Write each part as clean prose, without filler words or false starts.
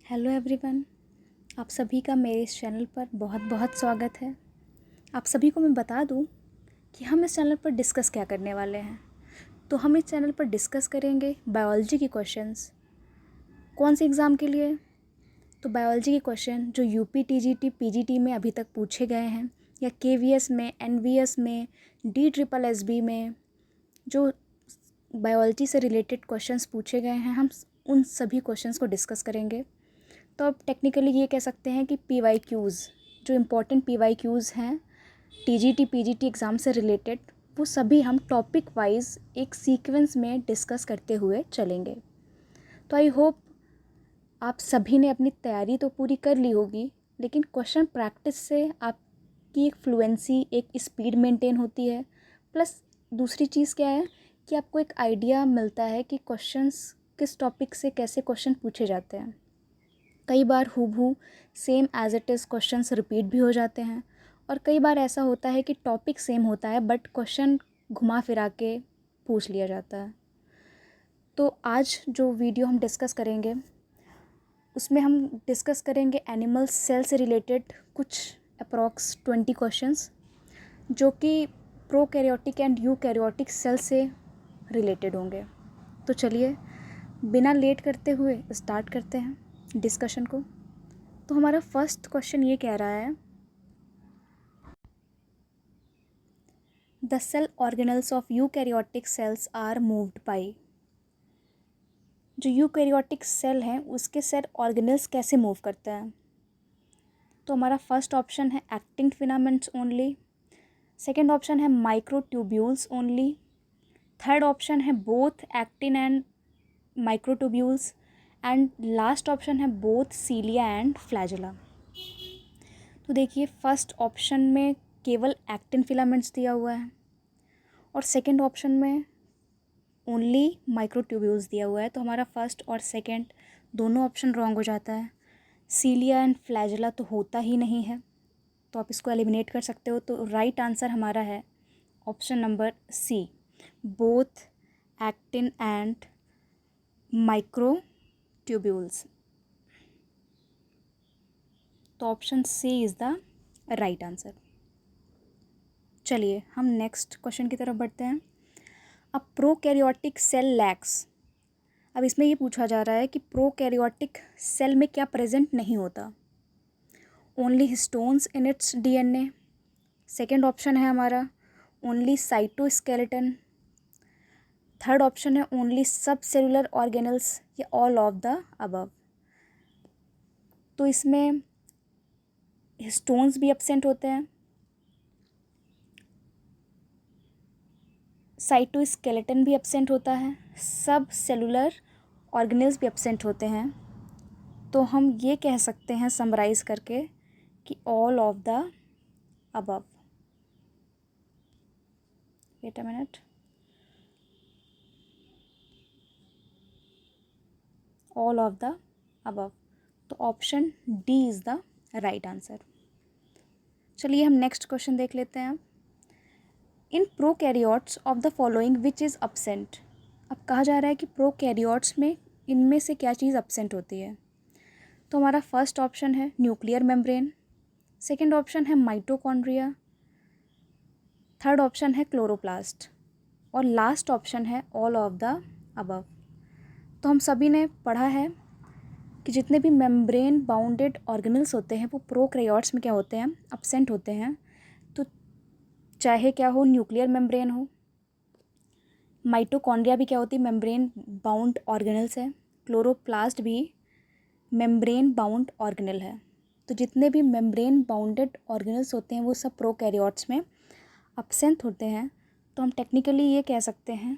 Hello everyone, आप सभी का मेरे इस चैनल पर बहुत बहुत स्वागत है। आप सभी को मैं बता दूं कि हम इस चैनल पर डिस्कस क्या करने वाले हैं। तो हम इस चैनल पर डिस्कस करेंगे बायोलॉजी के क्वेश्चंस। कौन से एग्ज़ाम के लिए? तो बायोलॉजी के क्वेश्चन जो यूपी टीजीटी पीजीटी में अभी तक पूछे गए हैं, या केवीएस में, एनवीएस में, DSSB में जो बायोलॉजी से रिलेटेड क्वेश्चंस पूछे गए हैं, हम उन सभी क्वेश्चंस को डिस्कस करेंगे। तो अब टेक्निकली ये कह सकते हैं कि PYQs, जो इम्पोर्टेंट PYQs हैं टीजीटी पीजीटी एग्ज़ाम से रिलेटेड, वो सभी हम टॉपिक वाइज एक सीक्वेंस में डिस्कस करते हुए चलेंगे। तो आई होप आप सभी ने अपनी तैयारी तो पूरी कर ली होगी, लेकिन क्वेश्चन प्रैक्टिस से आपकी एक फ्लुएंसी, एक स्पीड मेंटेन होती है। प्लस दूसरी चीज़ क्या है कि आपको एक आइडिया मिलता है कि क्वेश्चंस किस टॉपिक से कैसे क्वेश्चन पूछे जाते हैं। कई बार हूबहू same as it is questions repeat भी हो जाते हैं, और कई बार ऐसा होता है कि टॉपिक सेम होता है बट क्वेश्चन घुमा फिरा के पूछ लिया जाता है। तो आज जो वीडियो हम डिस्कस करेंगे उसमें हम डिस्कस करेंगे एनिमल सेल से रिलेटेड कुछ अप्रॉक्स 20 क्वेश्चंस जो कि प्रोकैरियोटिक एंड यूकैरियोटिक सेल से रिलेटेड होंगे। तो चलिए बिना लेट करते हुए स्टार्ट करते हैं डिस्कशन को। तो हमारा फर्स्ट क्वेश्चन ये कह रहा है, the cell organelles of eukaryotic cells are moved by. जो यूकैरियोटिक सेल है उसके सेल ऑर्गेनल्स कैसे मूव करते हैं? तो हमारा फर्स्ट ऑप्शन है actin filaments only, second option है माइक्रोट्यूब्यूल्स ओनली, थर्ड ऑप्शन है both actin and microtubules, and last option है बोथ सीलिया एंड फ्लैजेला। तो देखिए फर्स्ट ऑप्शन में केवल एक्टिन फिलामेंट्स दिया हुआ है और सेकंड ऑप्शन में ओनली माइक्रोट्यूब्यूल्स दिया हुआ है। तो हमारा फर्स्ट और सेकंड दोनों ऑप्शन रॉन्ग हो जाता है। सीलिया एंड फ्लैजेला तो होता ही नहीं है, तो आप इसको एलिमिनेट कर सकते हो। तो राइट आंसर हमारा है option number C, both actin and microtubules. तो option C is the right answer. चलिए हम नेक्स्ट क्वेश्चन की तरफ बढ़ते हैं। अब प्रोकैरियोटिक सेल लैक्स। अब इसमें ये पूछा जा रहा है कि प्रोकैरियोटिक सेल में क्या प्रेजेंट नहीं होता? Only histones in its DNA, second option है हमारा ओनली साइटोस्केलेटन, थर्ड ऑप्शन है ओनली सब सेलुलर ऑर्गेनल्स, या ऑल ऑफ द अबव। तो इसमें हिस्टोन्स भी एब्सेंट होते हैं, साइटोस्केलेटन भी एब्सेंट होता है, सब सेलुलर ऑर्गेनल्स भी एब्सेंट होते हैं। तो हम ये कह सकते हैं समराइज़ करके कि all of the above. Wait a minute, all of the above. तो option D is the right answer. चलिए हम नेक्स्ट क्वेश्चन देख लेते हैं। In prokaryotes of the following which is absent. अब कहा जा रहा है कि प्रोकैरियोट्स में इनमें से क्या चीज़ अब्सेंट होती है? तो हमारा फर्स्ट ऑप्शन है न्यूक्लियर मेम्ब्रेन, सेकेंड ऑप्शन है माइटोकॉन्ड्रिया, थर्ड ऑप्शन है क्लोरोप्लास्ट, और लास्ट ऑप्शन है ऑल ऑफ द अबव। तो हम सभी ने पढ़ा है कि जितने भी मेम्ब्रेन बाउंडेड ऑर्गेनल्स होते हैं वो प्रोकैरियोट्स में क्या होते हैं? अब्सेंट होते हैं। तो चाहे क्या हो, न्यूक्लियर मेम्ब्रेन हो, माइटोकॉन्ड्रिया भी क्या होती है? मेम्ब्रेन बाउंड ऑर्गेनल्स है, क्लोरोप्लास्ट भी मेम्ब्रेन बाउंड ऑर्गेनल है। तो जितने भी मेम्ब्रेन बाउंडेड ऑर्गेनल्स होते हैं वो सब प्रोकैरियोट्स में अब्सेंट होते हैं। तो हम टेक्निकली ये कह सकते हैं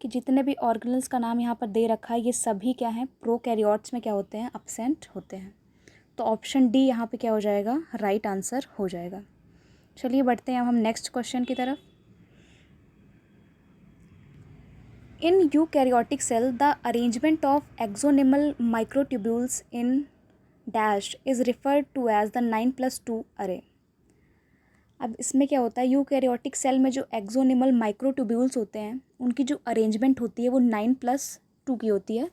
कि जितने भी ऑर्गेनल्स का नाम यहाँ पर दे रखा है ये सभी क्या हैं? प्रोकैरियोट्स में क्या होते हैं? अब्सेंट होते हैं। तो ऑप्शन डी यहाँ पे क्या हो जाएगा? राइट आंसर हो जाएगा। चलिए बढ़ते हैं अब हम नेक्स्ट क्वेश्चन की तरफ। In eukaryotic cell the arrangement of axonemal microtubules in dash is referred to as the 9+2 array. अब इसमें क्या होता है, यूकैरियोटिक सेल में जो एक्सोनिमल माइक्रोट्यूब्यूल्स होते हैं उनकी जो अरेंजमेंट होती है वो 9+2 की होती है।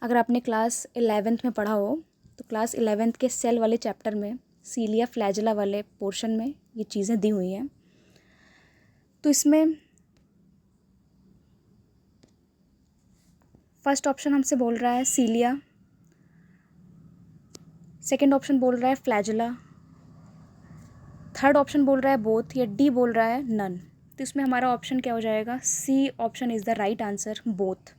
अगर आपने क्लास 11th में पढ़ा हो तो क्लास 11th के सेल वाले चैप्टर में सीलिया फ्लैजेला वाले पोर्शन में ये चीज़ें दी हुई हैं। तो इसमें फर्स्ट ऑप्शन हमसे बोल रहा है सीलिया, सेकंड ऑप्शन बोल रहा है फ्लैजेला, थर्ड ऑप्शन बोल रहा है बोथ, या डी बोल रहा है नन। तो इसमें हमारा ऑप्शन क्या हो जाएगा? C option is the right answer, both.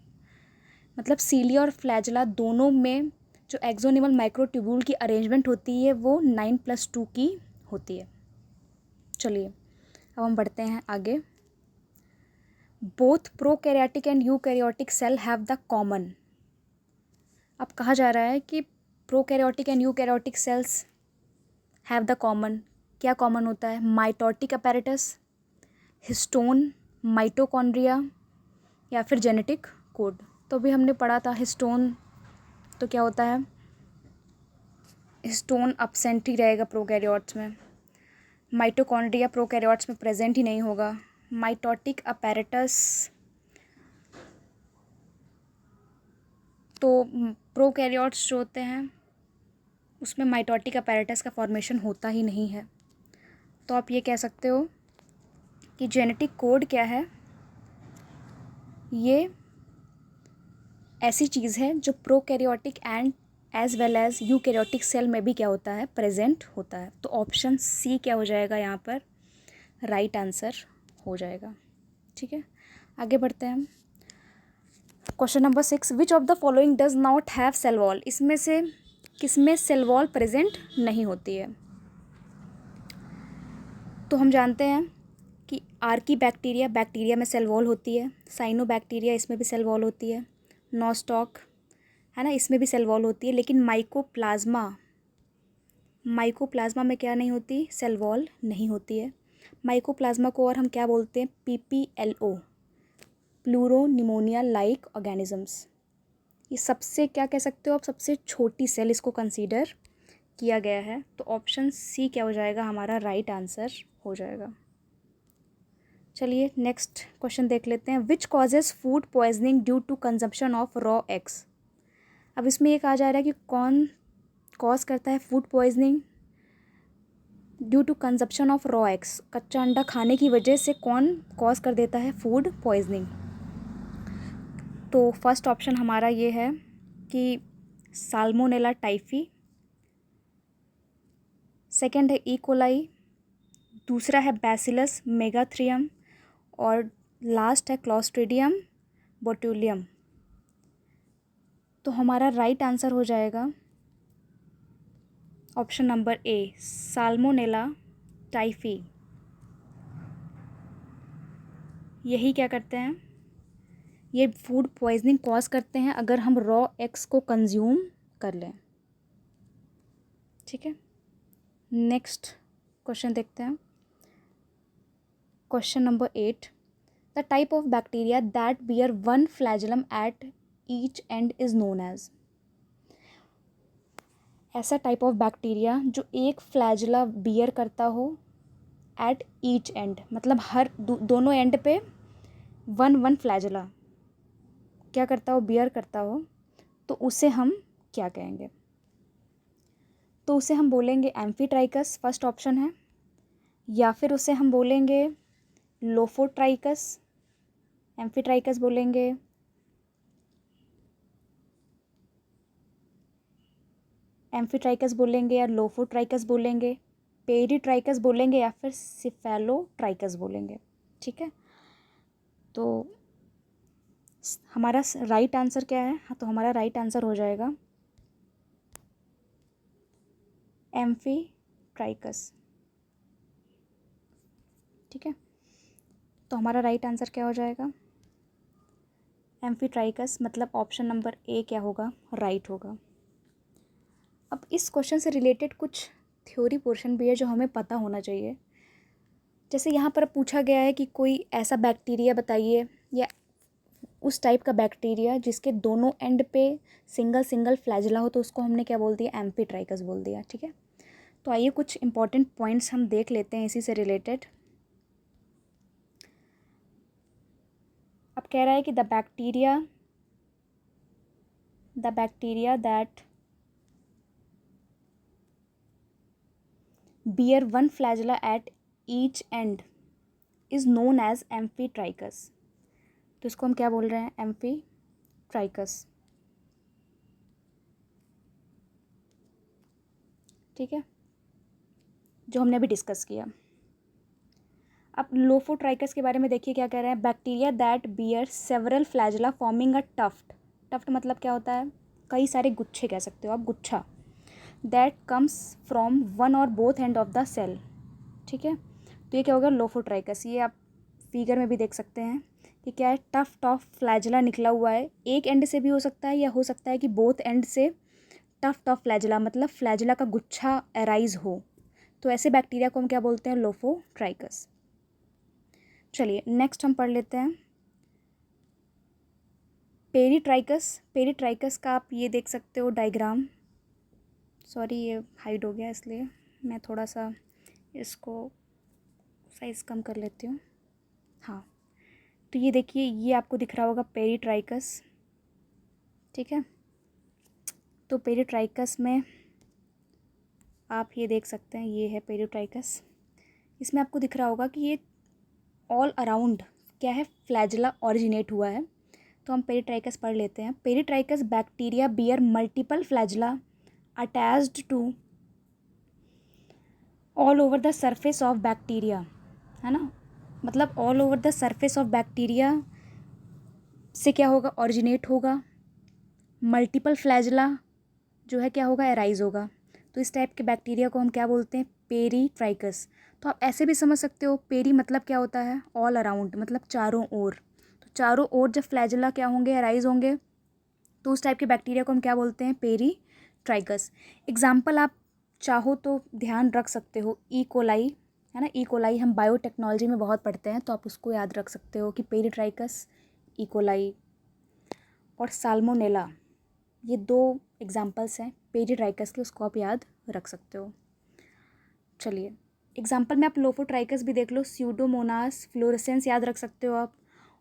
मतलब सीलिया और फ्लैजेला दोनों में जो एक्सोनिमल माइक्रोट्यूब्यूल की अरेंजमेंट होती है वो 9+2 की होती है। चलिए अब हम बढ़ते हैं आगे। Both prokaryotic and eukaryotic cell have the common. अब कहा जा रहा है कि prokaryotic and eukaryotic cells have the common. क्या कॉमन होता है? माइटोटिक अपैरेटस, हिस्टोन, माइटोकॉन्ड्रिया, या फिर जेनेटिक कोड। तो भी हमने पढ़ा था हिस्टोन, तो क्या होता है? हिस्टोन अब्सेंट ही रहेगा प्रोकैरियोट्स में। माइटोकॉन्ड्रिया प्रोकैरियोट्स में प्रेजेंट ही नहीं होगा। माइटोटिक अपैरेटस तो प्रोकैरियोट्स जो होते हैं उसमें माइटोटिक अपैरेटस का फॉर्मेशन होता ही नहीं है। तो आप ये कह सकते हो कि जेनेटिक कोड क्या है? ये ऐसी चीज़ है जो prokaryotic and as well as eukaryotic cell में भी क्या होता है? प्रेजेंट होता है। तो ऑप्शन सी क्या हो जाएगा यहाँ पर? राइट आंसर हो जाएगा। ठीक है, आगे बढ़ते हैं हम। Question number 6, which of the following does not have cell wall. इसमें से किसमें सेल वॉल प्रेजेंट नहीं होती है? तो हम जानते हैं कि आर्की बैक्टीरिया में सेल वॉल होती है, साइनोबैक्टीरिया इसमें भी सेल वॉल होती है, नॉस्टॉक है ना, इसमें भी सेल वॉल होती है। लेकिन माइकोप्लाज्मा में क्या नहीं होती? सेल वॉल नहीं होती है। माइकोप्लाज्मा को और हम क्या बोलते हैं? PPLO, pleuropneumonia like organisms. ये सबसे क्या कह सकते हो आप? सबसे छोटी सेल इसको कंसीडर किया गया है। तो ऑप्शन सी क्या हो जाएगा? हमारा राइट आंसर हो जाएगा। चलिए नेक्स्ट क्वेश्चन देख लेते हैं। Which causes food poisoning due to consumption of raw eggs. अब इसमें ये कहा जा रहा है कि कौन कॉज करता है food poisoning due to consumption of raw eggs. कच्चा अंडा खाने की वजह से कौन कॉज कर देता है फूड पॉइजनिंग? तो फर्स्ट ऑप्शन हमारा ये है कि साल्मोनेला टाइफी, सेकंड है ई कोलाई, दूसरा है बैसिलस मेगाथ्रियम, और लास्ट है क्लॉस्ट्रिडियम बोटुलियम। तो हमारा राइट आंसर हो जाएगा ऑप्शन नंबर ए, साल्मोनेला टाइफी। यही क्या करते हैं? ये फूड पॉइजनिंग कॉज करते हैं अगर हम रॉ एग्स को कंज्यूम कर लें। ठीक है, नेक्स्ट क्वेश्चन देखते हैं। Question number 8, the type of bacteria that bear one flagellum at each end is known as. ऐसा टाइप ऑफ बैक्टीरिया जो एक फ्लैजेला बियर करता हो एट ईच एंड, मतलब हर दोनों एंड पे वन फ्लैजेला क्या करता हो? बियर करता हो। तो उसे हम क्या कहेंगे? तो उसे हम बोलेंगे एम्फीट्राइकस, फर्स्ट ऑप्शन है, या फिर उसे हम बोलेंगे लोफोट्राइकस, एम्फीट्राइकस बोलेंगे, या लोफोट्राइकस बोलेंगे, पेरीट्राइकस बोलेंगे, या फिर सिफेलोट्राइकस बोलेंगे। ठीक है, तो हमारा राइट आंसर क्या है? हाँ, तो हमारा राइट आंसर हो जाएगा एम्फीट्राइकस। ठीक है, तो हमारा राइट आंसर क्या हो जाएगा? एम्फीट्राइकस, मतलब ऑप्शन नंबर ए क्या होगा? राइट होगा। अब इस क्वेश्चन से रिलेटेड कुछ थ्योरी पोर्शन भी है जो हमें पता होना चाहिए। जैसे यहाँ पर पूछा गया है कि कोई ऐसा बैक्टीरिया बताइए, या उस टाइप का बैक्टीरिया जिसके दोनों एंड पे सिंगल फ्लैजेला हो, तो उसको हमने क्या बोल दिया? एम्फीट्राइकस बोल दिया। ठीक है, तो आइए कुछ इंपॉर्टेंट पॉइंट्स हम देख लेते हैं इसी से रिलेटेड। अब कह रहा है कि the bacteria that bear one flagella at each end is known as amphitrachus। तो इसको हम क्या बोल रहे हैं? एम्फीट्राइकस। ठीक है, जो हमने अभी डिस्कस किया। अब लोफोट्राइकस के बारे में देखिए क्या कह रहे हैं। Bacteria that bear several flagella forming a tuft. Tuft मतलब क्या होता है? कई सारे गुच्छे कह सकते हो आप, गुच्छा। That comes from one or both end of the cell. ठीक है, तो ये क्या होगा? लोफोट्राइकस। ये आप फिगर में भी देख सकते हैं कि क्या है, टफ्ट ऑफ फ्लैजेला निकला हुआ है। एक एंड से भी हो सकता है या हो सकता है कि बोथ एंड से टफ्ट ऑफ फ्लैजेला, मतलब फ्लैजेला का गुच्छा अराइज हो। तो ऐसे बैक्टीरिया को हम क्या बोलते हैं? लोफोट्राइकस। चलिए नेक्स्ट हम पढ़ लेते हैं पेरीट्राइकस। पेरीट्राइकस का आप ये देख सकते हो डायग्राम। सॉरी, ये हाइड हो गया इसलिए मैं थोड़ा सा इसको साइज़ कम कर लेती हूँ। हाँ, तो ये देखिए, ये आपको दिख रहा होगा पेरीट्राइकस। ठीक है, तो पेरीट्राइकस में आप ये देख सकते हैं, ये है पेरीट्राइकस। इसमें आपको दिख रहा होगा कि ये ऑल अराउंड क्या है? फ्लैजेला ओरिजिनेट हुआ है। तो हम पेरीट्राइकस पढ़ लेते हैं। Peritrichous bacteria bear multiple flagella attached to all over the surface of bacteria, है ना। मतलब all over the surface of bacteria से क्या होगा? ओरिजिनेट होगा। मल्टीपल फ्लैजेला जो है क्या होगा? एराइज होगा। तो इस टाइप के बैक्टीरिया को हम क्या बोलते हैं? पेरीट्राइकस। तो आप ऐसे भी समझ सकते हो, पेरी मतलब क्या होता है? ऑल अराउंड, मतलब चारों ओर। तो चारों ओर जब फ्लैजेला क्या होंगे? एराइज होंगे, तो उस टाइप के बैक्टीरिया को हम क्या बोलते हैं? पेरीट्राइकस। एग्जाम्पल आप चाहो तो ध्यान रख सकते हो, ई कोलाई, है ना। ई कोलाई हम बायोटेक्नोलॉजी में बहुत पढ़ते हैं, तो आप उसको याद रख सकते हो कि पेरीट्राइकस, ई कोलाई और साल्मोनेला, ये 2 एग्जाम्पल्स हैं पेरीट्राइकस के, उसको आप याद रख सकते हो। चलिए एग्जाम्पल में आप लोफोट्राइकस भी देख लो। स्यूडोमोनास फ्लोरेसेंस याद रख सकते हो आप।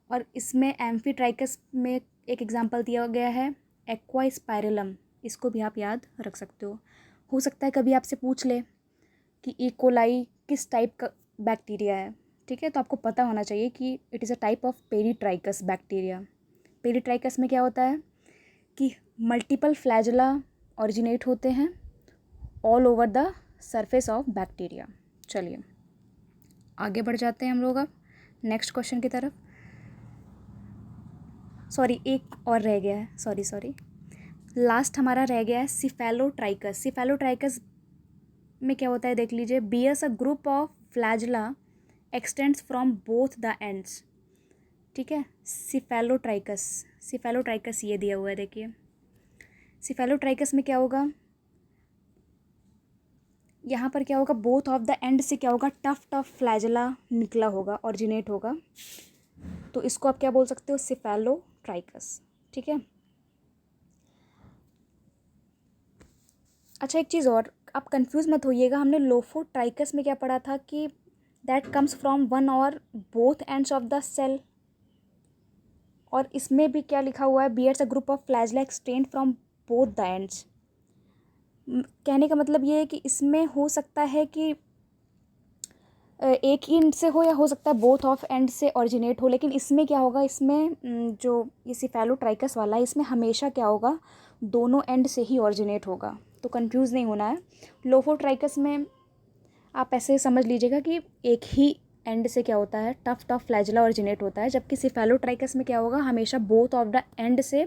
और इसमें एम्फीट्राइकस में एक एग्जाम्पल दिया गया है एक्वा स्पाइरलम, इसको भी आप याद रख सकते हो सकता है कभी आपसे पूछ ले कि ई कोलाई किस टाइप का बैक्टीरिया है। ठीक है, तो आपको पता होना चाहिए कि it is a type of peritrichous bacteria. Peritrichous में क्या होता है कि मल्टीपल फ्लैजेला ओरिजिनेट होते हैं all over the surface of bacteria. चलिए आगे बढ़ जाते हैं हम लोग अब नेक्स्ट क्वेश्चन की तरफ। सॉरी, एक और रह गया है, सॉरी लास्ट हमारा रह गया है सिफेलोट्राइकस। सिफेलोट्राइकस में क्या होता है देख लीजिए। Bears a group of flagella extends from both the ends. ठीक है, सिफेलोट्राइकस। सिफेलोट्राइकस ये दिया हुआ है, देखिए। सिफेलोट्राइकस में क्या होगा? यहाँ पर क्या होगा? बोथ ऑफ द एंड से क्या होगा? टफ्ट ऑफ फ्लैजेला निकला होगा, ऑरिजिनेट होगा। तो इसको आप क्या बोल सकते हो? सिफेलोट्राइकस। ठीक है, अच्छा एक चीज़ और, आप कंफ्यूज मत होइएगा। हमने लोफोट्राइकस में क्या पढ़ा था कि that comes from one or both ends of the cell, और इसमें भी क्या लिखा हुआ है? Bears a group of flagella extend from both the ends. कहने का मतलब ये है कि इसमें हो सकता है कि एक ही एंड से हो या हो सकता है बोथ ऑफ एंड से ओरिजिनेट हो, लेकिन इसमें क्या होगा? इसमें जो ये सिफेलोट्राइकस वाला है, इसमें हमेशा क्या होगा? दोनों एंड से ही ओरिजिनेट होगा। तो कंफ्यूज नहीं होना है। लोफोट्राइकस में आप ऐसे समझ लीजिएगा कि एक ही एंड से क्या होता है? टफ्ट ऑफ फ्लैजेला ओरिजिनेट होता है, जबकि सिफेलोट्राइकस में क्या होगा? हमेशा बोथ ऑफ द एंड से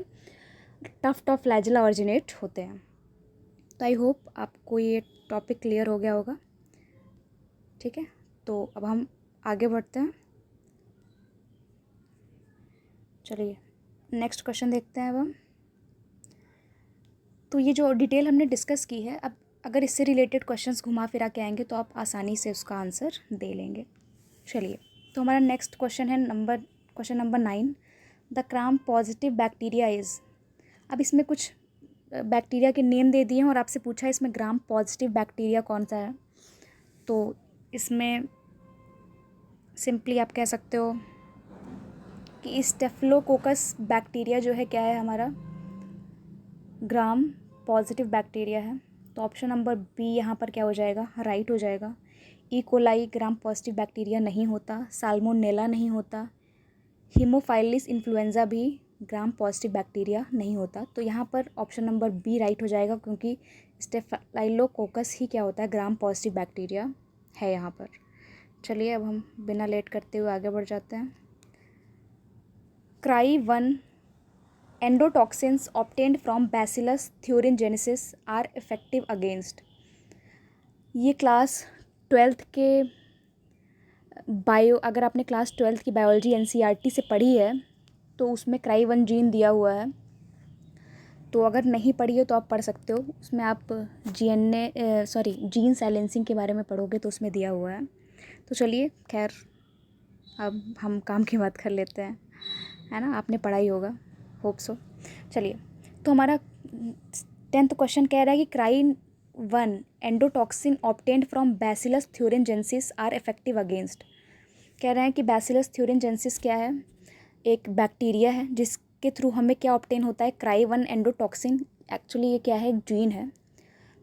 टफ्ट ऑफ फ्लैजेला ओरिजिनेट होते हैं। तो आई होप आपको ये टॉपिक क्लियर हो गया होगा। ठीक है, तो अब हम आगे बढ़ते हैं। चलिए नेक्स्ट क्वेश्चन देखते हैं अब हम। तो ये जो डिटेल हमने डिस्कस की है, अब अगर इससे रिलेटेड क्वेश्चंस घुमा फिरा के आएंगे तो आप आसानी से उसका आंसर दे लेंगे। चलिए, तो हमारा नेक्स्ट क्वेश्चन है question number 9। The gram positive bacteria is. अब इसमें कुछ बैक्टीरिया के नेम दे दिए हैं और आपसे पूछा है इसमें ग्राम पॉजिटिव बैक्टीरिया कौन सा है। तो इसमें सिंपली आप कह सकते हो कि स्टेफिलोकोकस बैक्टीरिया जो है क्या है? हमारा ग्राम पॉजिटिव बैक्टीरिया है। तो ऑप्शन नंबर बी यहाँ पर क्या हो जाएगा, राइट हो जाएगा। E coli gram positive bacteria नहीं होता, साल्मोनेला नहीं होता, हीमोफाइलिस इन्फ्लुएंजा भी ग्राम पॉजिटिव बैक्टीरिया नहीं होता। तो यहाँ पर ऑप्शन नंबर बी राइट हो जाएगा, क्योंकि स्टेफाइलोकोकस ही क्या होता है, ग्राम पॉजिटिव बैक्टीरिया है यहाँ पर। चलिए अब हम बिना लेट करते हुए आगे बढ़ जाते हैं। Cry 1 endotoxins obtained from bacillus thuringiensis are effective against. ये क्लास 12th के बायो, अगर आपने क्लास 12th की बायोलॉजी एनसीईआरटी से पढ़ी है तो उसमें क्राई 1 जीन दिया हुआ है। तो अगर नहीं पढ़ी है तो आप पढ़ सकते हो, उसमें आप जीन साइलेंसिंग के बारे में पढ़ोगे तो उसमें दिया हुआ है। तो चलिए खैर अब हम काम की बात कर लेते हैं, है ना, आपने पढ़ा ही होगा, होप सो। चलिए, तो हमारा 10th क्वेश्चन कह रहा है कि cry 1 endotoxin obtained from bacillus thuringiensis are effective against. कह रहे हैं कि बैसिलस थ्योरिनजेनेसिस क्या है, एक बैक्टीरिया है जिसके थ्रू हमें क्या ऑब्टेन होता है, क्राई 1 एंडोटॉक्सिन। एक्चुअली ये क्या है, एक जीन है।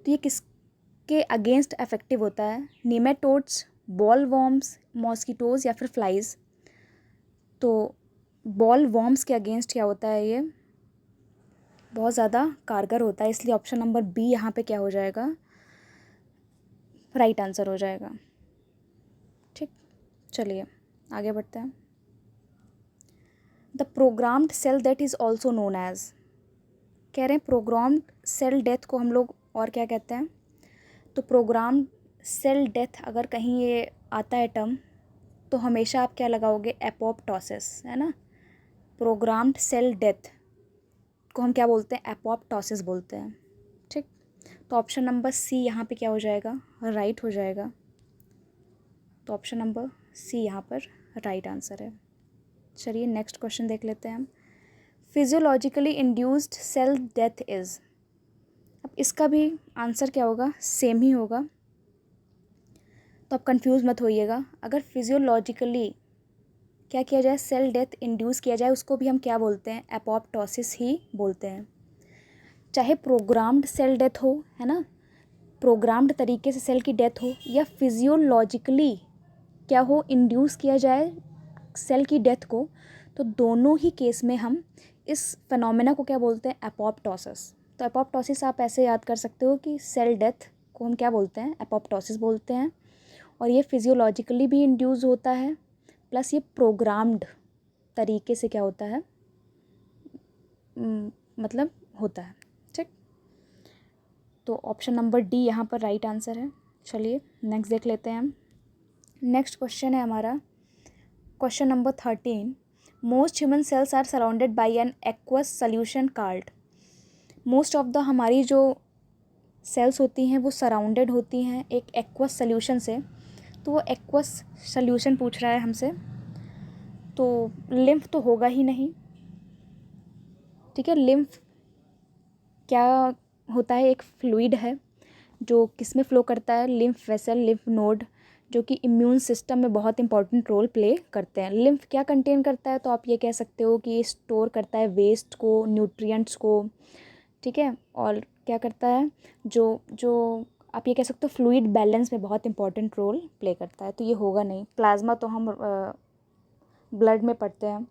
तो ये किसके अगेंस्ट इफेक्टिव होता है, नीमेटोड्स, बॉल वॉर्म्स, मॉस्किटोज़ या फिर फ्लाइज। तो बॉल वॉर्म्स के अगेंस्ट क्या होता है, ये बहुत ज़्यादा कारगर होता है, इसलिए ऑप्शन नंबर बी यहाँ पे क्या हो जाएगा, राइट आंसर हो जाएगा। ठीक, चलिए आगे बढ़ते हैं। The programmed cell death is also known as. कह रहे हैं प्रोग्राम्ड सेल डेथ को हम लोग और क्या कहते हैं। तो प्रोग्राम्ड सेल डेथ अगर कहीं ये आता है टर्म तो हमेशा आप क्या लगाओगे, एपोप्टोसिस, है ना। प्रोग्राम्ड सेल डेथ को हम क्या बोलते हैं, एपोप्टोसिस बोलते हैं। ठीक, तो ऑप्शन नंबर सी यहाँ पे क्या हो जाएगा, राइट हो जाएगा। तो ऑप्शन नंबर सी यहाँ पर राइट आंसर है। चलिए नेक्स्ट क्वेश्चन देख लेते हैं हम। Physiologically induced cell death is. अब इसका भी आंसर क्या होगा, सेम ही होगा, तो आप कंफ्यूज मत होइएगा। अगर फिजियोलॉजिकली क्या किया जाए, सेल डेथ इंड्यूस किया जाए, उसको भी हम क्या बोलते हैं, एपोप्टोसिस ही बोलते हैं। चाहे प्रोग्राम्ड सेल डेथ हो, है ना, प्रोग्राम्ड तरीके से सेल की डेथ हो, या फिजियोलॉजिकली क्या हो, इंड्यूस किया जाए सेल की डेथ को, तो दोनों ही केस में हम इस फिनोमेना को क्या बोलते हैं, एपोप्टोसिस। तो एपोप्टोसिस आप ऐसे याद कर सकते हो कि सेल डेथ को हम क्या बोलते हैं, एपोप्टोसिस बोलते हैं। और ये फिजियोलॉजिकली भी इंड्यूस होता है, प्लस ये प्रोग्राम्ड तरीके से क्या होता है, मतलब होता है। ठीक, तो ऑप्शन नंबर डी यहाँ पर राइट आंसर है। चलिए नेक्स्ट देख लेते हैं हम। नेक्स्ट क्वेश्चन है हमारा question number 13। Most human cells are surrounded by an aqueous solution card. Most of the हमारी जो सेल्स होती हैं वो सराउंडेड होती हैं एक एक्वस सोल्यूशन से। तो वो एक्वस सोल्यूशन पूछ रहा है हमसे, तो लिम्फ तो होगा ही नहीं। ठीक है, लिम्फ क्या होता है, एक फ्लूइड है जो किस में फ़्लो करता है, लिम्फ वेसल, लिम्फ नोड, जो कि इम्यून सिस्टम में बहुत इंपॉर्टेंट रोल प्ले करते हैं। लिम्फ क्या कंटेन करता है, तो आप ये कह सकते हो कि ये स्टोर करता है वेस्ट को, न्यूट्रिएंट्स को। ठीक है, और क्या करता है, जो जो आप ये कह सकते हो फ्लूइड बैलेंस में बहुत इंपॉर्टेंट रोल प्ले करता है। तो ये होगा नहीं। प्लाज्मा तो हम ब्लड में पढ़ते हैं।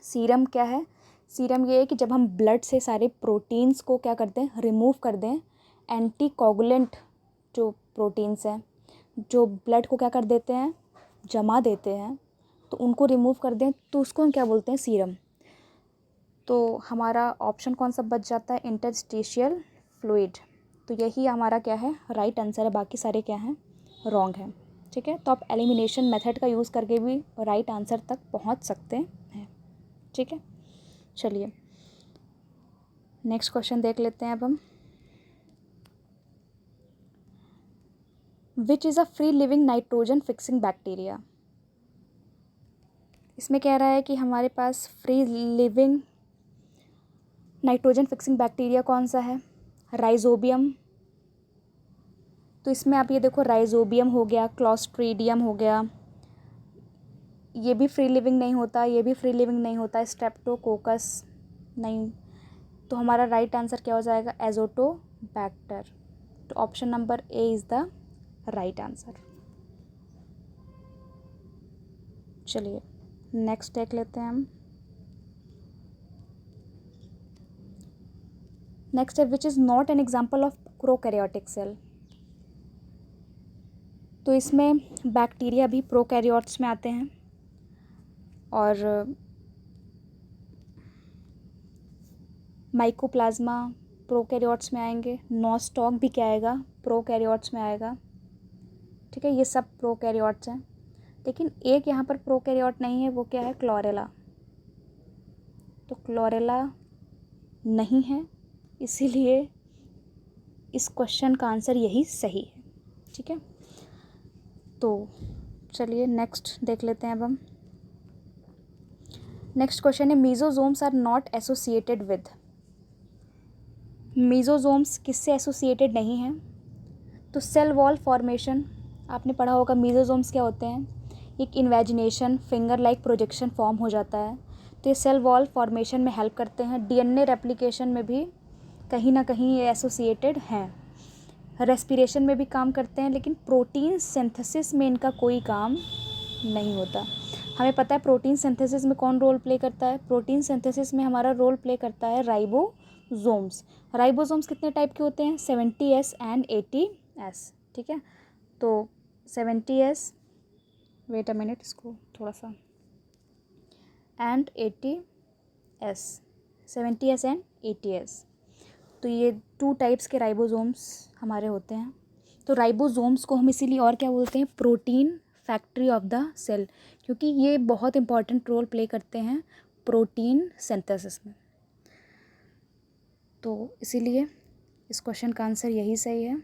सीरम क्या है, सीरम ये है कि जब हम ब्लड से सारे प्रोटीन्स को क्या करते हैं, रिमूव कर दें, एंटी कोगुलेंट जो प्रोटीन्स हैं जो ब्लड को क्या कर देते हैं, जमा देते हैं, तो उनको रिमूव कर दें, तो उसको हम क्या बोलते हैं, सीरम। तो हमारा ऑप्शन कौन सा बच जाता है, इंटरस्टिशियल फ्लूइड। तो यही हमारा क्या है, राइट आंसर है, बाकी सारे क्या हैं, रॉन्ग हैं। ठीक है, तो आप एलिमिनेशन मेथड का यूज़ करके भी राइट आंसर तक पहुंच सकते हैं। ठीक है, चलिए नेक्स्ट क्वेश्चन देख लेते हैं अब हम। Which is a free living nitrogen fixing bacteria. इसमें कह रहा है कि हमारे पास free living nitrogen fixing bacteria कौन सा है, राइजोबियम। तो इसमें आप ये देखो, राइजोबियम हो गया, क्लॉस्ट्रीडियम हो गया, ये भी फ्री लिविंग नहीं होता, ये भी फ्री लिविंग नहीं होता, स्ट्रेप्टोकोकस नहीं। तो हमारा राइट आंसर क्या हो जाएगा, एजोटोबैक्टर। तो option number A is the right answer. चलिए नेक्स्ट देख लेते हैं हम। नेक्स्ट है which is not an example of prokaryotic cell. तो इसमें बैक्टीरिया भी प्रोकैरियोट्स में आते हैं और माइकोप्लाज्मा प्रोकैरियोट्स में आएंगे, नॉस्टॉक भी क्या आएगा, प्रोकैरियोट्स में आएगा। ठीक है, ये सब प्रोकैरियोट्स हैं, लेकिन एक यहाँ पर प्रोकैरियोट नहीं है, वो क्या है, क्लोरेला। तो क्लोरेला नहीं है, इसीलिए इस क्वेश्चन का आंसर यही सही है। ठीक है, तो चलिए नेक्स्ट देख लेते हैं अब हम। नेक्स्ट क्वेश्चन है mesosomes are not associated with. Mesosomes किससे एसोसिएटेड नहीं हैं? तो सेल वॉल फॉर्मेशन, आपने पढ़ा होगा मीजोजोम्स क्या होते हैं, एक invagination finger like projection form हो जाता है, तो ये सेल वॉल फॉर्मेशन में हेल्प करते हैं। डीएनए रेप्लिकेशन में भी कहीं ना कहीं ये एसोसिएटेड हैं। रेस्पिरेशन में भी काम करते हैं, लेकिन प्रोटीन सिंथेसिस में इनका कोई काम नहीं होता। हमें पता है प्रोटीन सिंथेसिस में कौन रोल प्ले करता है, प्रोटीन सिंथेसिस में हमारा रोल प्ले करता है राइबोसोम्स। राइबोसोम्स कितने टाइप के होते हैं, 70S एंड 80S। ठीक है, तो 70S, वेट अ मिनट, इसको थोड़ा सा, and 80S, 70S and 80S। तो ये 2 टाइप्स के राइबोसोम्स हमारे होते हैं। तो राइबोसोम्स को हम इसीलिए और क्या बोलते हैं, protein factory of the cell, क्योंकि ये बहुत इंपॉर्टेंट रोल प्ले करते हैं प्रोटीन सिंथेसिस में। तो इसीलिए इस क्वेश्चन का आंसर यही सही है।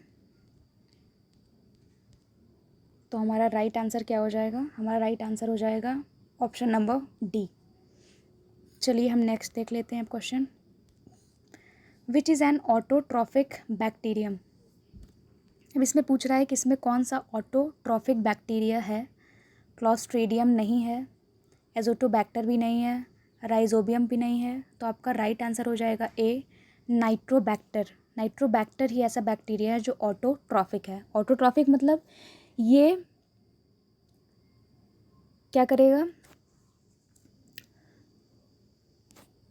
तो हमारा राइट आंसर क्या हो जाएगा, हमारा राइट आंसर हो जाएगा ऑप्शन नंबर डी। चलिए हम नेक्स्ट देख लेते हैं question. Which is an autotrophic bacterium. अब इसमें पूछ रहा है कि इसमें कौन सा ऑटोट्रॉफिक बैक्टीरिया है। क्लॉस्ट्रीडियम नहीं है, एजोटोबैक्टर भी नहीं है, राइजोबियम भी नहीं है, तो आपका राइट आंसर हो जाएगा ए, नाइट्रोबैक्टर। नाइट्रोबैक्टर ही ऐसा बैक्टीरिया है जो ऑटोट्रॉफिक है। ऑटोट्रॉफिक मतलब ये क्या करेगा,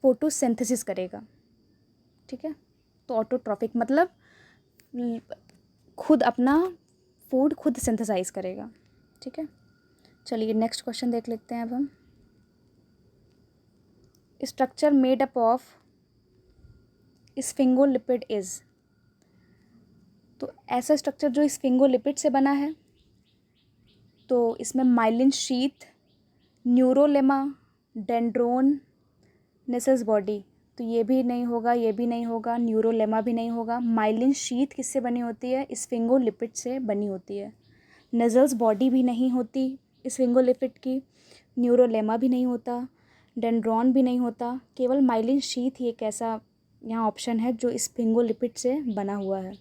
फोटोसिंथेसिस करेगा। ठीक है, तो ऑटोट्रॉफिक मतलब खुद अपना फूड खुद सिंथेसाइज करेगा। ठीक है, चलिए नेक्स्ट क्वेश्चन देख लेते हैं अब हम। Structure made up of sphingolipid is. तो ऐसा स्ट्रक्चर जो स्फिंगोलिपिड से बना है, तो इसमें माइलिन शीथ, न्यूरोलेमा, डेंड्रोन, नेसस बॉडी, तो ये भी नहीं होगा, ये भी नहीं होगा, न्यूरोलेमा भी नहीं होगा। माइलिन शीथ किससे बनी होती है, स्फिंगोलिपिड से बनी होती है। नेजल्स बॉडी भी नहीं होती स्फिंगोलिपिड की, न्यूरोलेमा भी नहीं होता, डेंड्रॉन भी नहीं होता, केवल माइलिन शीथ ही एक ऐसा यहाँ ऑप्शन है जो स्फिंगोलिपिड से बना हुआ है।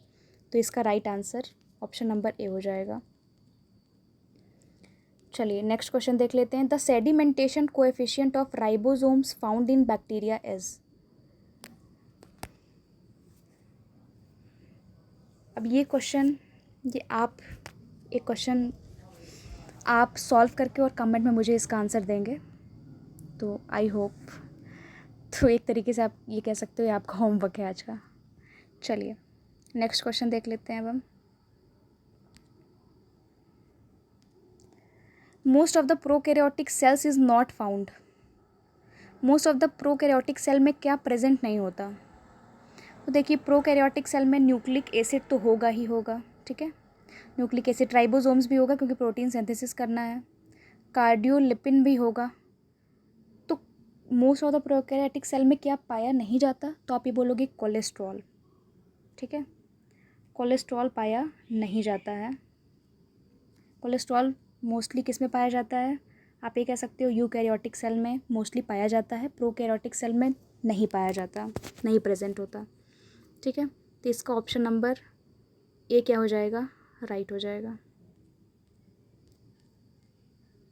तो इसका राइट आंसर ऑप्शन नंबर ए हो जाएगा। चलिए नेक्स्ट क्वेश्चन देख लेते हैं। The sedimentation coefficient of ribosomes found in bacteria is. अब ये क्वेश्चन, ये आप एक क्वेश्चन आप सॉल्व करके और कमेंट में मुझे इसका आंसर देंगे, तो आई होप, तो एक तरीके से आप ये कह सकते हो ये आपका होमवर्क है आज का। चलिए नेक्स्ट क्वेश्चन देख लेते हैं अब हम। Most of the prokaryotic cells is not found. Most of the prokaryotic cell में क्या प्रेजेंट नहीं होता। तो देखिए प्रोकैरियोटिक सेल में न्यूक्लिक एसिड तो होगा ही होगा। ठीक है, न्यूक्लिक एसिड, राइबोसोम्स भी होगा क्योंकि प्रोटीन सिंथेसिस करना है, कार्डियोलिपिन भी होगा। तो most of the prokaryotic cell में क्या पाया नहीं जाता, तो आप ये बोलोगे कोलेस्ट्रॉल। ठीक है, कोलेस्ट्रॉल पाया नहीं जाता है। कोलेस्ट्रॉल मोस्टली किस में पाया जाता है, आप ये कह सकते हो यूकैरियोटिक सेल में मोस्टली पाया जाता है, प्रोकैरियोटिक सेल में नहीं पाया जाता, नहीं प्रेजेंट होता। ठीक है, तो इसका ऑप्शन नंबर ए क्या हो जाएगा, राइट हो जाएगा।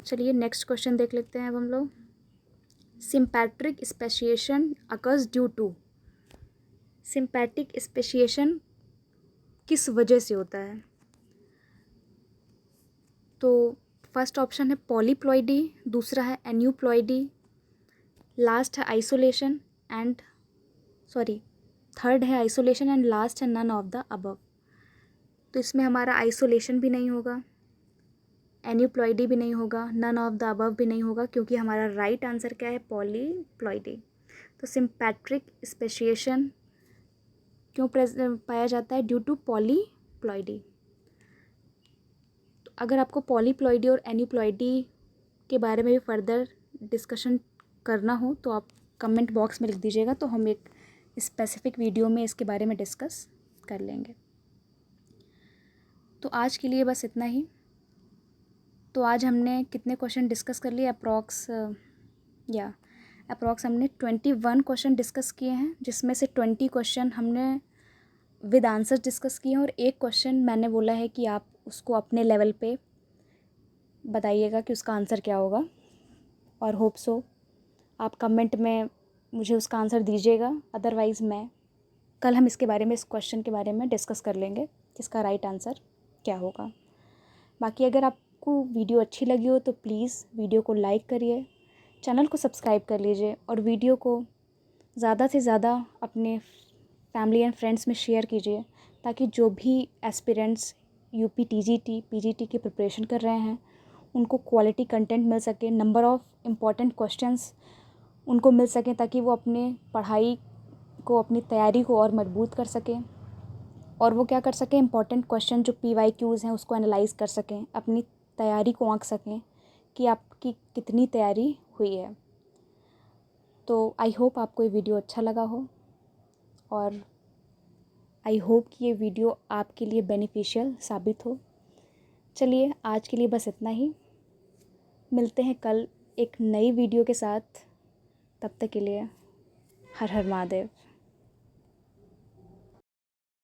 चलिए नेक्स्ट क्वेश्चन देख लेते हैं अब हम लोग। Sympatric speciation occurs due to. Sympatric speciation किस वजह से होता है। तो फर्स्ट ऑप्शन है पॉलीप्लॉइडी, दूसरा है एन्यूप्लॉइडी, लास्ट है आइसोलेशन एंड थर्ड है आइसोलेशन एंड लास्ट है नन ऑफ द अबव। तो इसमें हमारा आइसोलेशन भी नहीं होगा, एन्यूप्लॉइडी भी नहीं होगा, नन ऑफ द अबव भी नहीं होगा, क्योंकि हमारा राइट आंसर क्या है, पॉलीप्लॉइडी। तो सिम्पैट्रिक स्पेशिएशन क्यों पाया जाता है, ड्यू टू पॉलीप्लॉइडी। तो अगर आपको पॉलीप्लॉइडी और एन्यूप्लॉइडी के बारे में भी फर्दर डिस्कशन करना हो तो आप कमेंट बॉक्स में लिख दीजिएगा, तो हम एक स्पेसिफिक वीडियो में इसके बारे में डिस्कस कर लेंगे। तो आज के लिए बस इतना ही। तो आज हमने कितने क्वेश्चन डिस्कस कर लिए, अप्रॉक्स हमने 21 क्वेश्चन डिस्कस किए हैं, जिसमें से 20 क्वेश्चन हमने विद आंसर डिस्कस किए हैं और एक क्वेश्चन मैंने बोला है कि आप उसको अपने लेवल पे बताइएगा कि उसका आंसर क्या होगा, और होप सो आप कमेंट में मुझे उसका आंसर दीजिएगा। अदरवाइज़ कल हम इसके बारे में, इस क्वेश्चन के बारे में डिस्कस कर लेंगे कि इसका राइट आंसर क्या होगा। बाकी अगर आपको वीडियो अच्छी लगी हो तो प्लीज़ वीडियो को लाइक करिए, चैनल को सब्सक्राइब कर लीजिए और वीडियो को ज़्यादा से ज़्यादा अपने फैमिली एंड फ्रेंड्स में शेयर कीजिए, ताकि जो भी एस्पिरेंट्स यूपी टीजीटी पीजीटी की प्रिपरेशन कर रहे हैं उनको क्वालिटी कंटेंट मिल सके, नंबर ऑफ़ इम्पॉर्टेंट क्वेश्चंस उनको मिल सकें, ताकि वो अपने पढ़ाई को, अपनी तैयारी को और मजबूत कर सकें, और वो क्या कर सकें, इम्पॉर्टेंट क्वेश्चन जो PYQs हैं उसको एनालाइज कर सकें, अपनी तैयारी को आंक सकें कि आपकी कितनी तैयारी हुई है। तो आई होप आपको ये वीडियो अच्छा लगा हो, और आई होप कि ये वीडियो आपके लिए बेनिफिशियल साबित हो। चलिए आज के लिए बस इतना ही, मिलते हैं कल एक नई वीडियो के साथ। तब तक के लिए हर हर महादेव।